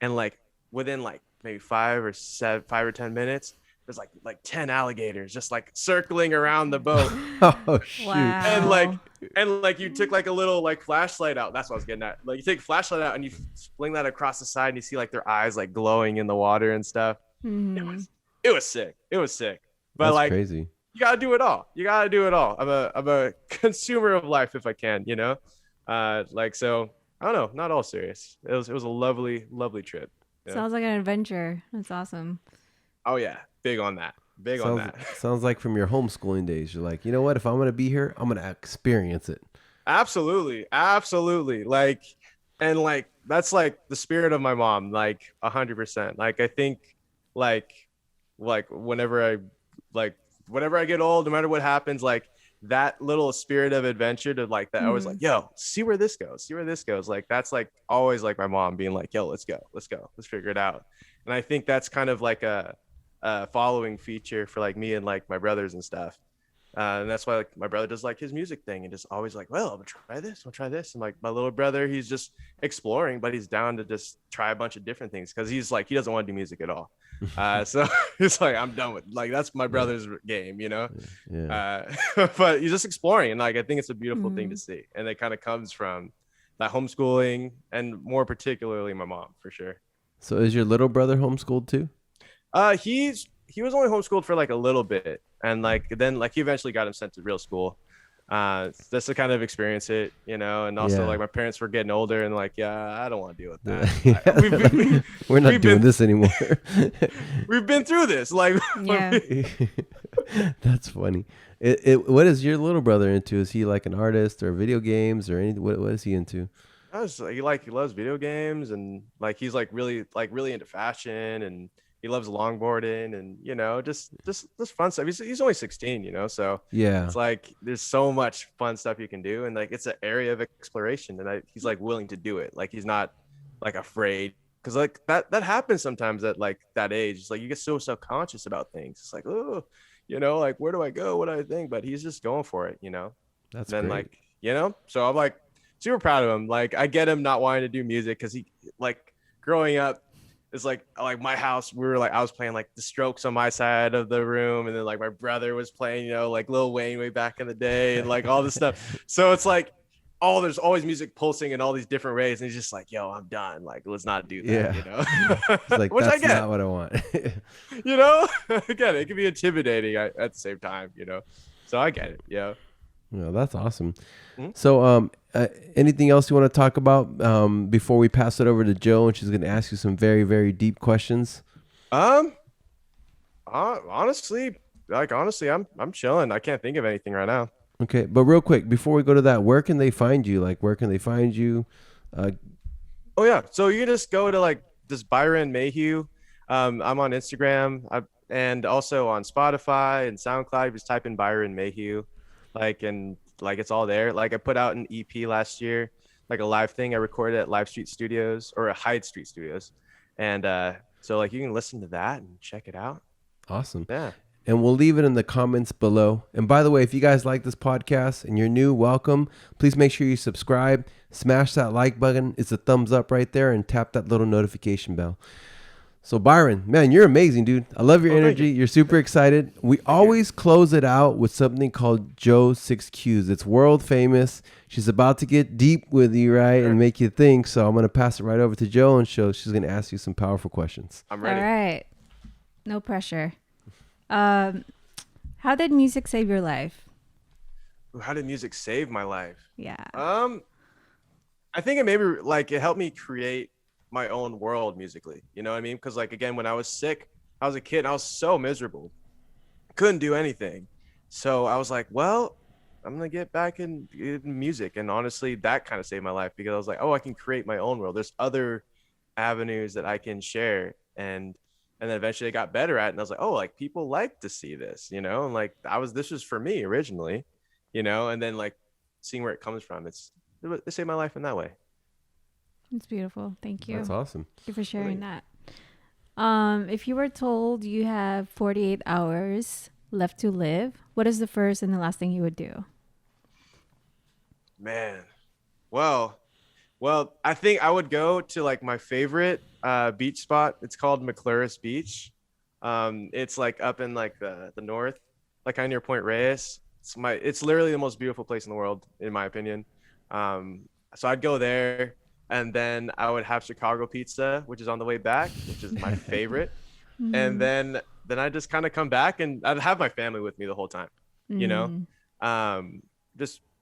And like within like maybe 5 or 10 minutes, there's like 10 alligators just like circling around the boat. Oh shoot. and like Wow. and like you took like a little like flashlight out. That's what I was getting at. Like you take a flashlight out and you fling that across the side, and you see like their eyes like glowing in the water and stuff. it Mm. was it was sick. It was sick. But That's like crazy. you gotta do it all. You gotta do it all. I'm a consumer of life if I can, like, so I don't know, not all serious. It was a lovely, lovely trip. Yeah. Sounds like an adventure. That's awesome. Oh yeah, big on that. Big on Sounds that. sounds like from your homeschooling days. You're like, you know what? If I'm gonna be here, I'm gonna experience it. Absolutely, absolutely. Like, and like that's like the spirit of my mom, like 100%. Like I think, like, whenever I get old, no matter what happens, like that little spirit of adventure to like that. I was like, Mm. yo, see where this goes. See where this goes. Like that's like always like my mom being like, yo, let's go, let's figure it out. And I think that's kind of like a following feature for like me and like my brothers and stuff. And that's why like my brother does like his music thing and just always like, well, I'm gonna try this, I'll try this. And like my little brother, he's just exploring, but he's down to just try a bunch of different things because he's like he doesn't want to do music at all. So it's like I'm done with like that's my brother's game, you know. Yeah. But he's just exploring, and like I think it's a beautiful thing to see, and it kind of comes from that homeschooling, and more particularly my mom for sure. So is your little brother homeschooled too? He was only homeschooled for like a little bit, and like then like he eventually got him sent to real school, just to kind of experience it, you know. And also Yeah. like my parents were getting older, and like I don't want to deal with that. Yeah. We're not doing this anymore. We've been through this, like Yeah. That's funny. What is your little brother into? Is he like an artist or video games or anything? What is he into? I was like he loves video games, and like he's like really into fashion, and he loves longboarding, and you know just fun stuff. He's only 16, you know, so Yeah. it's like there's so much fun stuff you can do, and like it's an area of exploration, and he's like willing to do it. Like he's not like afraid, because like that happens sometimes at like that age. It's like you get so self-conscious about things. It's like, oh, you know, like where do I go? What do I think? But he's just going for it, you know. That's And then great. like, you know, so I'm like super proud of him. Like I get him not wanting to do music because he like growing up is like my house, we were like I was playing like the Strokes on my side of the room, and then like my brother was playing, you know, like Lil Wayne way back in the day, and like all this stuff. So it's like there's always music pulsing in all these different ways, and he's just like, yo, I'm done, like let's not do that. Yeah. You know. It's like, Which that's I get, not what I want. you know. Again, it can be intimidating at the same time, you know, so I get it. Yeah. No, that's awesome. Mhm. So, anything else you want to talk about before we pass it over to Joe, and she's going to ask you some very, very deep questions? Honestly, I'm chilling. I can't think of anything right now. Okay, but real quick before we go to that, where can they find you? Like, where can they find you? Oh yeah, so you just go to like this Byron Mayhew. I'm on Instagram, and also on Spotify and SoundCloud. You just type in Byron Mayhew, and it's all there. Like I put out an EP last year, like a live thing I recorded at Live Street Studios or Hyde Street Studios, and so like you can listen to that and check it out. Awesome. Yeah. And we'll leave it in the comments below. And by the way, if you guys like this podcast and you're new, welcome. Please make sure you subscribe, smash that like button. It's a thumbs up right there, and tap that little notification bell. So Byron, man, you're amazing, dude. I love your energy. You're super excited. We always close it out with something called Joe 6Qs. It's world famous. She's about to get deep with you, right? Sure. And make you think. So I'm going to pass it right over to Joe, and she's going to ask you some powerful questions. I'm ready. All right. No pressure. How did music save your life? How did music save my life? Yeah. I think it helped me create my own world musically. You know what I mean? Because like again, when I was sick, I was a kid and I was so miserable, couldn't do anything. So I was like, well, I'm gonna get back in music, and honestly, that kind of saved my life because I was like, oh, I can create my own world. There's other avenues that I can share, and then eventually I got better at it, and I was like, oh, like people like to see this, you know, and like this was for me originally, you know, and then like seeing where it comes from, it saved my life in that way. It's beautiful. Thank you. That's awesome. Thank you for sharing that. If you were told you have 48 hours left to live, what is the first and the last thing you would do? Man, well, I think I would go to like my favorite beach spot. It's called McClure's Beach. It's like up in like the north, like kind of near Point Reyes. It's literally the most beautiful place in the world, in my opinion. So I'd go there, and then I would have Chicago pizza, which is on the way back, which is my favorite. And then I just kind of come back, and I'd have my family with me the whole time, you know.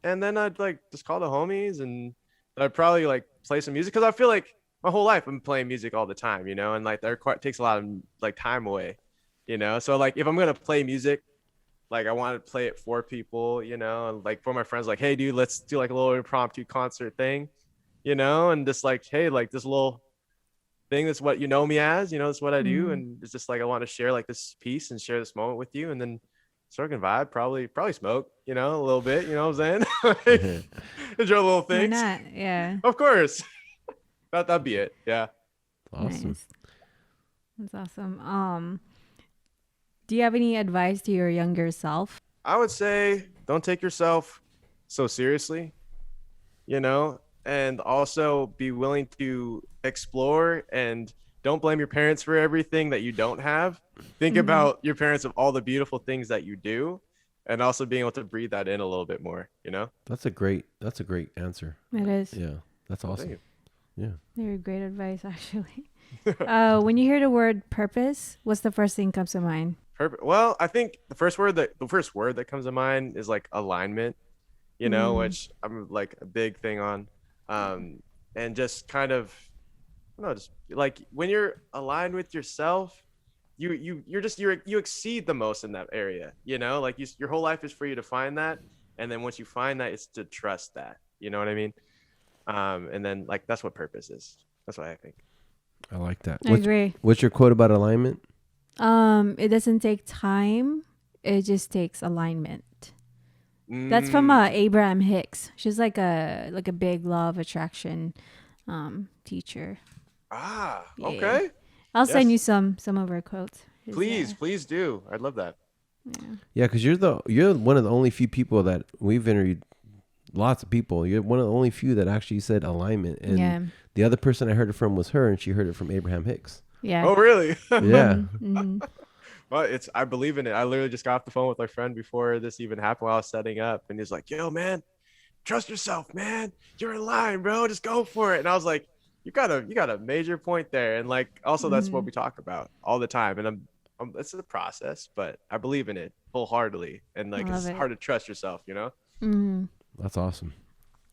And then I'd like just call the homies, and I'd probably like play some music, because I feel like my whole life I'm playing music all the time, you know, and like that takes a lot of like time away, you know. So like if I'm gonna play music, like I want to play it for people, you know, and like for my friends, like, hey dude, let's do like a little impromptu concert thing, you know, and just like, hey, like this little thing, that's what you know me as, you know, that's what I do, and it's just like I want to share like this piece and share this moment with you, and then sort of vibe, probably smoke, you know, a little bit, you know what I'm saying? Enjoy little things. Why not? Yeah. Of course. That'd be it. Yeah. Awesome. Nice. That's awesome. Do you have any advice to your younger self? I would say don't take yourself so seriously, you know, and also be willing to explore and don't blame your parents for everything that you don't have. Think about your parents of all the beautiful things that you do, and also being able to breathe that in a little bit more, you know? That's a great answer. It is. Yeah. That's Well, awesome. thank Yeah. Very great advice, actually. When you hear the word purpose, what's the first thing comes to mind? Perfect. Well, I think the first word that comes to mind is like alignment, you know, which I'm like a big thing on. And just kind of, I don't know, just like when you're aligned with yourself, you exceed the most in that area, you know, like your whole life is for you to find that. And then once you find that, it's to trust that, you know what I mean? And then like, that's what purpose is. That's what I think. I like that. I agree. What's your quote about alignment? It doesn't take time. It just takes alignment. That's from Abraham Hicks. She's like a big law of attraction teacher. Ah, Yeah. okay. I'll send Yes. you some of her quotes. Please do. I'd love that. Yeah, because you're one of the only few people that we've interviewed. Lots of people. You're one of the only few that actually said alignment. And Yeah. the other person I heard it from was her, and she heard it from Abraham Hicks. Yeah. Oh, really? Yeah. Well, I believe in it. I literally just got off the phone with my friend before this even happened while I was setting up. And he's like, yo, man, trust yourself, man. You're in line, bro. Just go for it. And I was like, you got a major point there. And like, also that's what we talk about all the time. And it's a process, but I believe in it wholeheartedly. And like, it's hard to trust yourself, you know? That's awesome.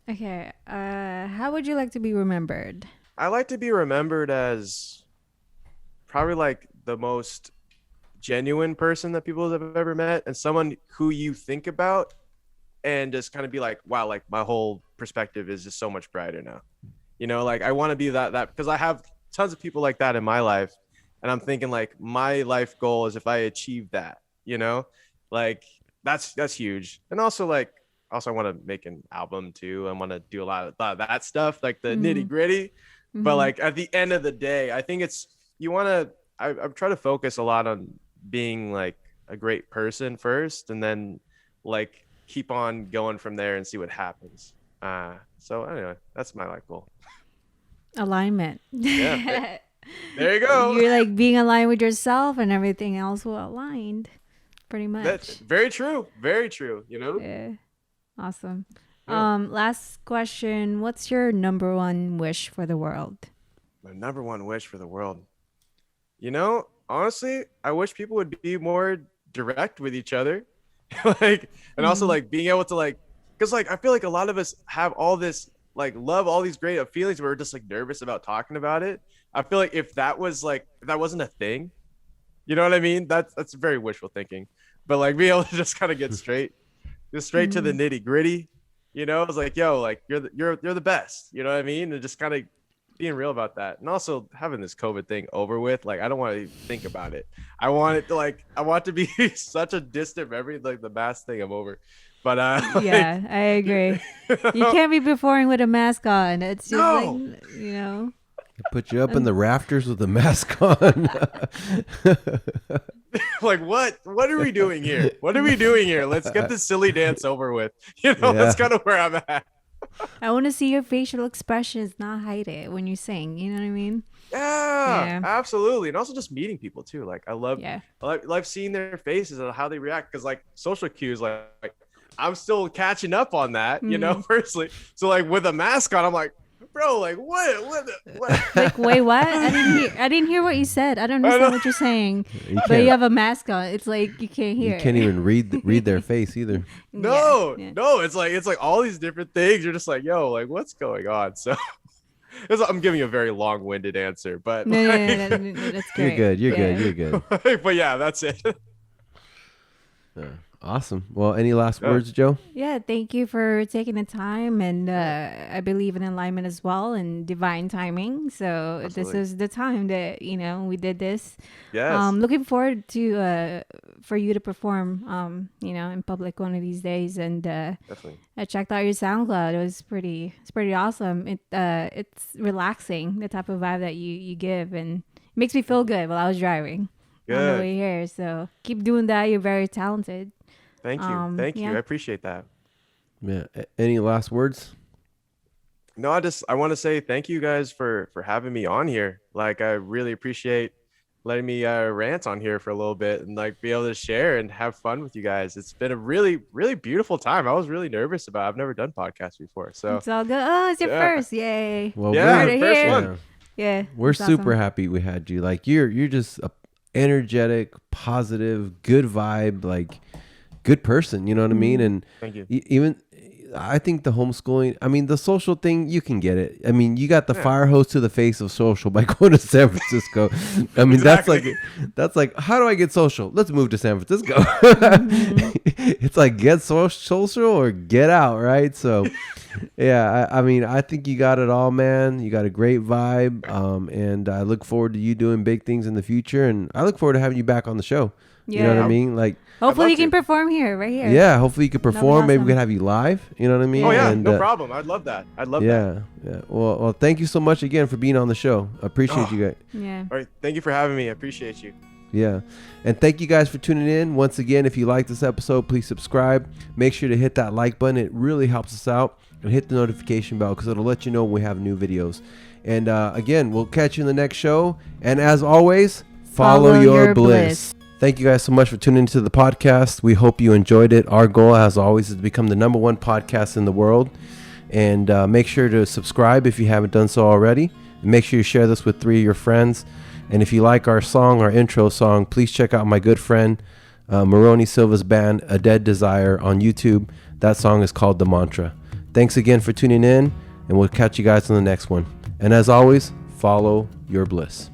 Okay. How would you like to be remembered? I like to be remembered as probably like the most genuine person that people have ever met, and someone who you think about and just kind of be like, wow, like my whole perspective is just so much brighter now. You know, like I want to be that because I have tons of people like that in my life, and I'm thinking like my life goal is if I achieve that, you know, like that's huge. And also like I want to make an album too. I want to do a lot of that stuff, like the nitty gritty. But like at the end of the day, I think it's I'm trying to focus a lot on being like a great person first, and then like keep on going from there and see what happens. So anyway, that's my life goal. Alignment. Yeah. There you go. You're like being aligned with yourself, and everything else will aligned. Pretty much. That's very true. Very true. You know? Yeah. Awesome. Yeah. Last question. What's your number one wish for the world? My number one wish for the world. You know, honestly, I wish people would be more direct with each other. Like, and also like being able to like, because like I feel like a lot of us have all this like love, all these great feelings, but we're just like nervous about talking about it. I feel like if that wasn't a thing, you know what I mean? That's very wishful thinking. But like being able to just kind of get straight to the nitty gritty, you know, it's like, yo, like you're the best, you know what I mean? And just kind of being real about that. And also having this COVID thing over with, like I don't want to think about it. I want it to be such a distant memory, like the mask thing I'm over. But yeah, I agree. You can't be performing with a mask on. It's just like, you know. Put you up in the rafters with the mask on. Like what are we doing here? What are we doing here? Let's get this silly dance over with. You know, that's kind of where I'm at. I want to see your facial expressions, not hide it when you sing. You know what I mean? Yeah, absolutely. And also just meeting people too. Like I love seeing their faces and how they react, because like social cues, like I'm still catching up on that, you know, personally. So like with a mask on, I'm like, bro, like what? Like, wait, what? I didn't hear what you said. I don't understand what you're saying. But you have a mask on. It's like you can't hear. You can't even read their face either. No. It's like all these different things. You're just like, yo, like what's going on? So I'm giving you a very long-winded answer, but no, that's great. You're good. But yeah, that's it. Awesome. Well, any last words, Joe? Yeah, thank you for taking the time, and I believe in alignment as well and divine timing. So This is the time that we did this. Yes. Looking forward to for you to perform in public one of these days. And definitely. I checked out your SoundCloud. It's pretty awesome. It's relaxing, the type of vibe that you give, and it makes me feel good while I was driving on the way here. So keep doing that. You're very talented. Thank you. Thank you. Yeah. I appreciate that. Yeah. Any last words? No, I want to say thank you guys for having me on here. Like, I really appreciate letting me rant on here for a little bit and like be able to share and have fun with you guys. It's been a really, really beautiful time. I was really nervous about it. I've never done podcasts before. So It's all good. Oh, it's your first. Yay. Well, yeah, we're first here. one. Yeah. We're it's super awesome. happy we had you. Like you're just a energetic, positive, good vibe, like good person. You know what I mean? And Thank you. even I think the homeschooling, I mean, the social thing, you can get it. I mean, you got the Yeah. fire hose to the face of social by going to San Francisco. I mean, Exactly. that's like, how do I get social? Let's move to San Francisco. It's like get social or get out, right? So, yeah, I mean, I think you got it all, man. You got a great vibe, and I look forward to you doing big things in the future, and I look forward to having you back on the show. You know what I Yeah. mean? Like, Hopefully love you can to. perform here, right here. yeah, hopefully you could That'd be perform. Maybe we awesome. could have you live. You know what I mean? Oh yeah, And, no problem. I'd love that. I'd love that. Yeah. Well, thank you so much again for being on the show. I appreciate you guys. Yeah. All right. Thank you for having me. I appreciate you. Yeah. And thank you guys for tuning in. Once again, if you like this episode, please subscribe. Make sure to hit that like button. It really helps us out. And hit the notification bell because it'll let you know when we have new videos. And again, we'll catch you in the next show. And as always, follow your bliss. Thank you guys so much for tuning into the podcast. We hope you enjoyed it. Our goal, as always, is to become the #1 podcast in the world. And make sure to subscribe if you haven't done so already. And make sure you share this with 3 of your friends. And if you like our song, our intro song, please check out my good friend Maroney Silva's band, A Dead Desire, on YouTube. That song is called The Mantra. Thanks again for tuning in, and we'll catch you guys on the next one. And as always, follow your bliss.